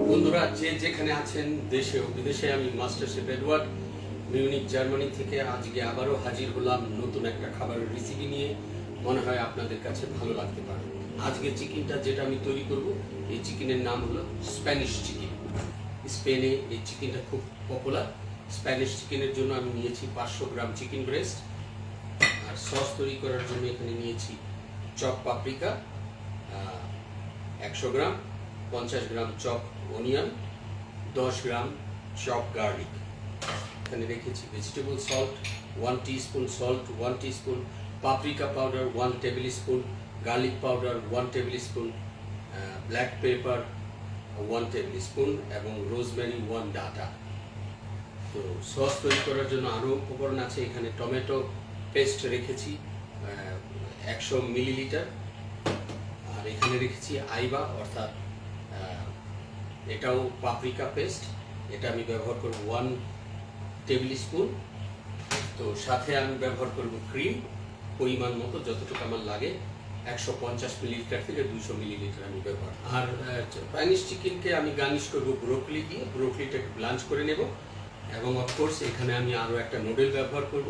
বন্ধুরা যে যেখানে আছেন দেশে ও বিদেশে, আমি master chef Edward Munich Germany থেকে আজকে আবারও হাজির হলাম নতুন একটা খাবারের রেসিপি নিয়ে। মনে হয় আপনাদের কাছে ভালো লাগতে পারে। আজকে চিকেনটা যেটা আমি তৈরি করব, এই চিকেনের নাম হলো স্প্যানিশ চিকেন। স্পেনে এই চিকেনটা খুব পপুলার। স্প্যানিশ চিকেনের জন্য আমি নিয়েছি 500 গ্রাম চিকেন ব্রেস্ট, আর সস তৈরি করার জন্য এখানে নিয়েছি চপ পাপরিকা 100 গ্রাম, 50 গ্রাম চপ অনিয়ন, 10 গ্রাম চপ গার্লিক। এখানে রেখেছি vegetable salt 1 teaspoon, salt 1 teaspoon, paprika powder 1 table spoon, garlic powder 1 table spoon, black pepper 1 table spoon এবং রোজমেরি 1 ডাটা। তো সস তৈরি করার জন্য আরও উপকরণ আছে। এখানে টমেটো পেস্ট রেখেছি 100 মিলিলিটার, আর এখানে রেখেছি আইবা অর্থাৎ এটাও পাপরিকা পেস্ট, এটা আমি ব্যবহার করব 1 টেবিল স্পুন। তো সাথে আমি ব্যবহার করব ক্রিম পরিমাণ মতো, যতটুকু আমার লাগে। 150 মিলিলিটার থেকে 200 মিলিলিটার আমি ব্যবহার। আর স্প্যানিশ চিকেনকে আমি গার্নিশ করব ব্রোকলি দিয়ে। ব্রোকলিটাকে ব্লাঞ্চ করে নেব এবং অফকোর্স এখানে আমি আরও একটা নুডল ব্যবহার করব,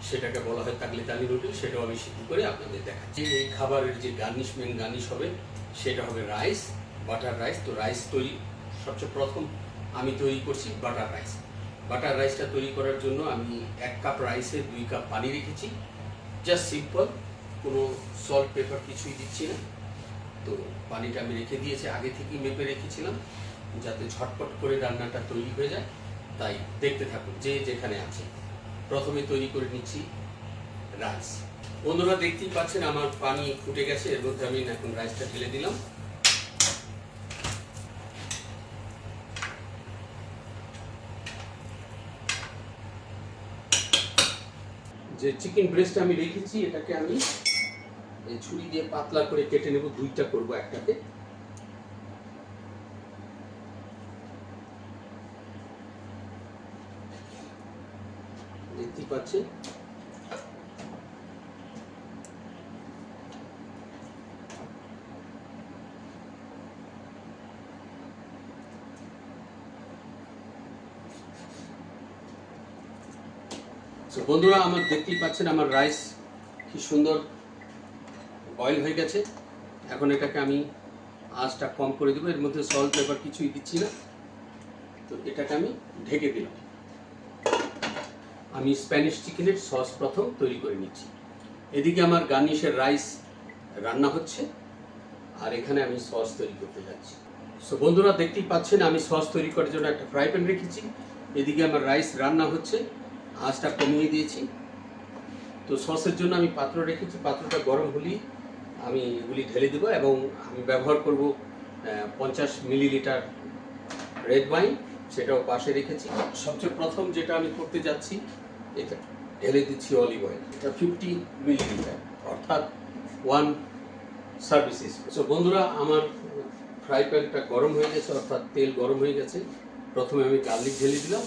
সেটাকে বলা হয় তাগলিতালি নুডল। সেটাও আমি সিদ্ধ করে আপনাদের দেখাচ্ছি। এই খাবারের যে মেন গার্নিশ হবে সেটা হবে রাইস, বাটার রাইস। তো রাইস তৈরি সবচেয়ে প্রথম আমি তৈরি করছি বাটার রাইস। বাটার রাইসটা তৈরি করার জন্য আমি 1 কাপ রাইসে 2 কাপ পানি রেখেছি। জাস্ট সিম্পল, কোনো সল্ট পেপার কিছুই দিচ্ছি না। তো পানিটা আমি রেখে দিয়েছি, আগে থেকেই মেপে রেখেছিলাম যাতে ঝটপট করে রান্নাটা তৈরি হয়ে যায়। তাই দেখতে থাকুন যে যেখানে আছে। প্রথমে তৈরি করে নিচ্ছি রাইস। বন্ধুরা দেখতেই পাচ্ছেন আমার পানি ফুটে গেছে, এর মধ্যে আমি এখন রাইসটা ঢেলে দিলাম। যে চিকেন ব্রেস্ট আমি রেখেছি এটাকে আমি এই ছুরি দিয়ে পাতলা করে কেটে নেব। 2টা করব, একটাকে। দেখতেই পাচ্ছেন বন্ধুরা, আমার দেখতেই পাচ্ছেন আমার রাইস কি সুন্দর বয়েল হয়ে গেছে। এখন এটাকে আমি আঁচটা কম করে দেবো। এর মধ্যে সল্ট পেপার কিছুই দিচ্ছি না। তো এটাকে আমি ঢেকে দিলাম। আমি স্প্যানিশ চিকেনের সস প্রথম তৈরি করে নিচ্ছি। এদিকে আমার গার্নিশের রাইস রান্না হচ্ছে, আর এখানে আমি সস তৈরি করতে যাচ্ছি। সো বন্ধুরা দেখতেই পাচ্ছেন আমি সস তৈরি করার জন্য একটা ফ্রাই প্যান রেখেছি। এদিকে আমার রাইস রান্না হচ্ছে, আঁচটা কমিয়ে দিয়েছি। তো সসের জন্য আমি পাত্র রেখেছি, পাত্রটা গরম হলেই আমি এগুলি ঢেলে দেবো এবং আমি ব্যবহার করব 50 মিলিলিটার রেড ওয়াইন, সেটাও পাশে রেখেছি। সবচেয়ে প্রথম যেটা আমি করতে যাচ্ছি, এটা ঢেলে দিচ্ছি অলিভ অয়েল। এটা 50 মিলিলিটার অর্থাৎ 1 সার্ভিস স্পুন। সো বন্ধুরা আমার ফ্রাই প্যানটা গরম হয়ে গেছে, অর্থাৎ তেল গরম হয়ে গেছে। প্রথমে আমি গার্লিক ঢেলে দিলাম,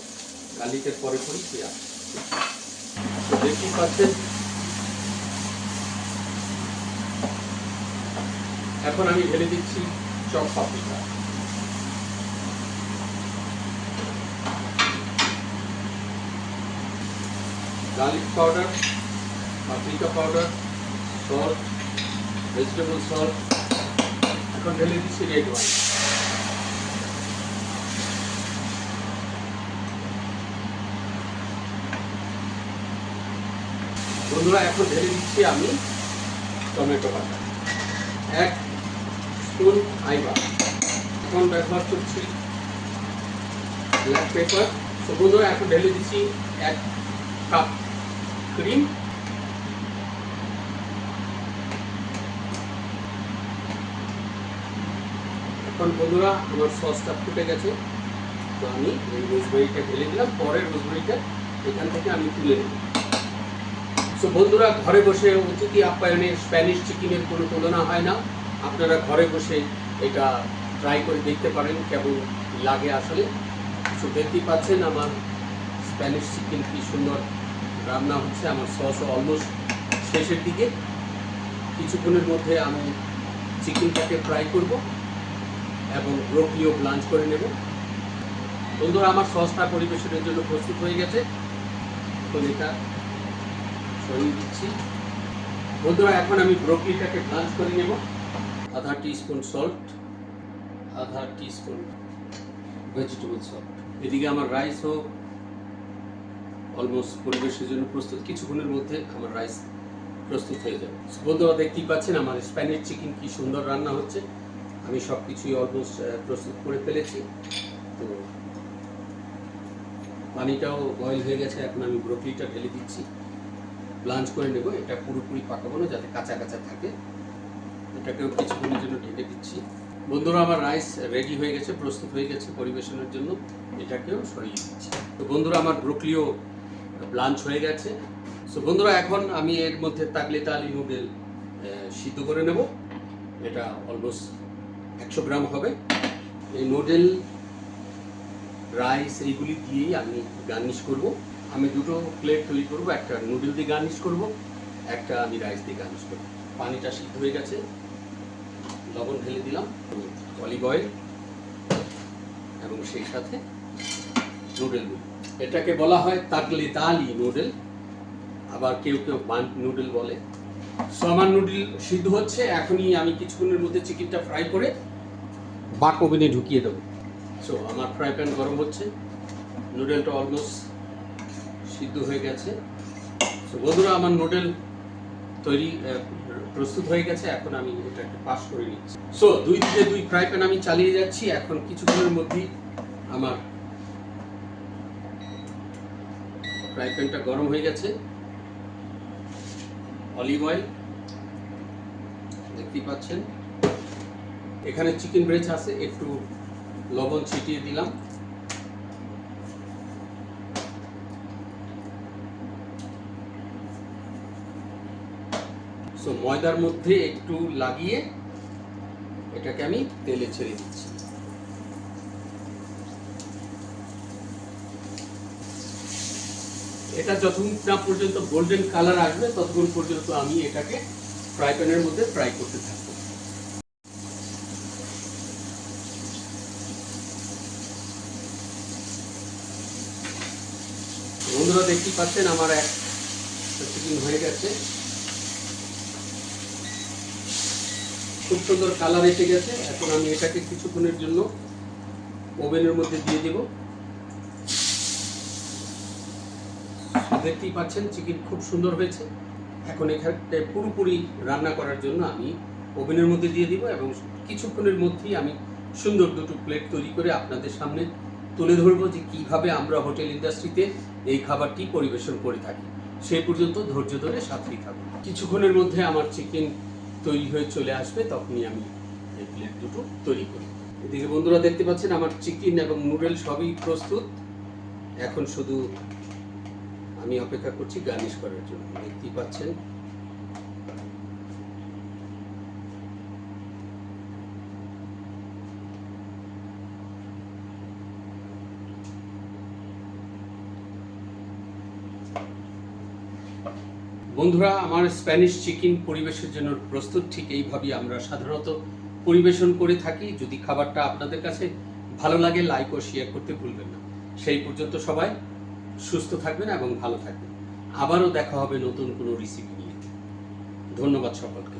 গার্লিকের পরে পরে পেঁয়াজ। দেখতেই পাচ্ছেন এখন আমি ঢেলে দিচ্ছি chop paprika. Garlic powder, paprika powder, salt, vegetable salt. এখন ঢেলে দিচ্ছি রেড ওয়াইন। বন্ধুরা এখন ঢেলে দিচ্ছি আমি টমেটো বাটা 1 স্পুন আইবা। এখন ব্যবহার করছি ব্ল্যাক পেপার। তো বন্ধুরা এখন ঢেলে দিচ্ছি 1 কাপ ক্রিম। এখন বন্ধুরা আমার সসটা ফুটে গেছে। তো আমি এই রোজমেরিটা ঢেলে দিলাম, পরের রোজমেরিটা এখান থেকে আমি তুলে নেব। সো বন্ধুরা, ঘরে বসে অতিথি আপ্যায়নের স্প্যানিশ চিকেনের কোনো তুলনা হয় না। আপনারা ঘরে বসে এটা ট্রাই করে দেখতে পারেন কেমন লাগে আসলে। সো দেখতেই পাচ্ছেন আমার স্প্যানিশ চিকেন কি সুন্দর রান্না হচ্ছে। আমার সসও অলমোস্ট শেষের দিকে। কিছুক্ষণের মধ্যে আমি চিকেনটাকে ফ্রাই করব। এবং ব্রোকলিও ব্লাঞ্চ করে নেব। বন্ধুরা, আমার সসটা পরিবেশনের জন্য প্রস্তুত হয়ে গেছে। এখন এটা সরিয়ে দিচ্ছি। বন্ধুরা, এখন আমি ব্রোকলিটাকে ব্লাঞ্চ করে নেব। আধা টিস্পুন সল্ট, আধা টিস্পুন ভেজিটেবল সল্ট। এদিকে আমার রাইসও অলমোস্ট পরিবেশের জন্য প্রস্তুত। কিছুক্ষণের মধ্যে আমার রাইস প্রস্তুত হয়ে যাবে। বন্ধুরা, দেখতেই পাচ্ছেন আমার স্প্যানিশ চিকেন কি সুন্দর রান্না হচ্ছে। আমি সব কিছুই অলমোস্ট প্রস্তুত করে ফেলেছি। তো পানিটাও বয়েল হয়ে গেছে। এখন আমি ব্রোকলিটা ঢেলে দিচ্ছি, ব্লাঞ্চ করে নেব। এটা পুরোপুরি পাকাবো না, যাতে কাঁচা কাঁচা থাকে। এটাকেও কিছুক্ষণের জন্য ঢেকে দিচ্ছি। বন্ধুরা, আমার রাইস রেডি হয়ে গেছে, প্রস্তুত হয়ে গেছে পরিবেশনের জন্য। এটাকেও সরিয়ে দিচ্ছি। তো বন্ধুরা, আমার ব্রোকলিও ব্লাঞ্চ হয়ে গেছে। সো বন্ধুরা, এখন আমি এর মধ্যে তাগলেতালি নুডল সিদ্ধ করে নেব। এটা অলমোস্ট 100 গ্রাম হবে। এই নুডল, রাইস এইগুলি দিয়েই আমি গার্নিশ করব। আমি দুটো প্লেট তৈরি করব, একটা নুডল দিয়ে গার্নিশ করব, একটা আমি রাইস দিয়ে গার্নিশ করব। পানিটা সিদ্ধ হয়ে গেছে, লবণ ঢেলে দিলাম, অলিভ অয়েল এবং সেই সাথে নুডলগুলো। এটাকে বলা হয় তাগলেতালি নুডল, আবার কেউ কেউ বান্ট নুডল বলে। সো আমার নুডল সিদ্ধ হচ্ছে। এখনই আমি কিছুক্ষণের মধ্যে চিকেনটা ফ্রাই করে বাক ওভেনে ঢুকিয়ে দেবো। সো আমার ফ্রাই প্যান গরম হচ্ছে। নুডলটা অলমোস্ট সিদ্ধ হয়ে গেছে। সো বন্ধুরা, আমার নুডল প্রস্তুত হয়ে গেছে। এখন আমি এটাকে পাস করে নিচ্ছি। সো 2 থেকে 2 ফ্রাই প্যান আমি চালিয়ে যাচ্ছি। এখন কিছুক্ষণের মধ্যেই আমার ফ্রাই প্যানটা গরম হয়ে গেছে। অলিভ অয়েল দেখতেই পাচ্ছেন। এখানে চিকেন ব্রেস্ট আছে, একটু লবণ ছিটিয়ে দিলাম। সো ময়দার মধ্যে একটু লাগিয়ে এটাকে আমি তেলে ছেড়ে দিচ্ছি। এটা যতক্ষণ না পর্যন্ত গোল্ডেন কালার আসবে ততক্ষণ পর্যন্ত আমি এটাকে ফ্রাই প্যানের মধ্যে ফ্রাই করতে থাকবো। বন্ধুরা, দেখতেই পাচ্ছেন আমার এক চিকেন হয়ে গেছে। খুব সুন্দর কালার এসে গেছে। এখন আমি এটাকে কিছুক্ষণের জন্য ওভেনের মধ্যে দিয়ে দেব। দেখতেই পাচ্ছেন চিকেন খুব সুন্দর হয়েছে। এখন এখানে পুরোপুরি রান্না করার জন্য আমি ওভেনের মধ্যে দিয়ে দিব এবং কিছুক্ষণের মধ্যেই আমি সুন্দর দুটো প্লেট তৈরি করে আপনাদের সামনে তুলে ধরবো যে কিভাবে আমরা হোটেল ইন্ডাস্ট্রিতে এই খাবারটি পরিবেশন করে থাকি। সেই পর্যন্ত ধৈর্য ধরে সাথেই থাকবো। কিছুক্ষণের মধ্যে আমার চিকেন তৈরি হয়ে চলে আসবে, তখনই আমি এই প্লেট দুটো তৈরি করি। এদিকে বন্ধুরা, দেখতে পাচ্ছেন আমার চিকেন এবং নুডল সবই প্রস্তুত। এখন শুধু আমি অপেক্ষা করছি গার্নিশ করার জন্য। দেখতেই পাচ্ছেন বন্ধুরা, আমার স্প্যানিশ চিকেন পরিবেশের জন্য প্রস্তুত। ঠিক এইভাবেই আমরা সাধারণত পরিবেশন করে থাকি। যদি খাবারটা আপনাদের কাছে ভালো লাগে, লাইক ও শেয়ার করতে ভুলবেন না। সেই পর্যন্ত সবাই সুস্থ থাকবেন এবং ভালো থাকবেন। আবারও দেখা হবে নতুন কোনো রেসিপি নিয়ে। ধন্যবাদ সকলকে।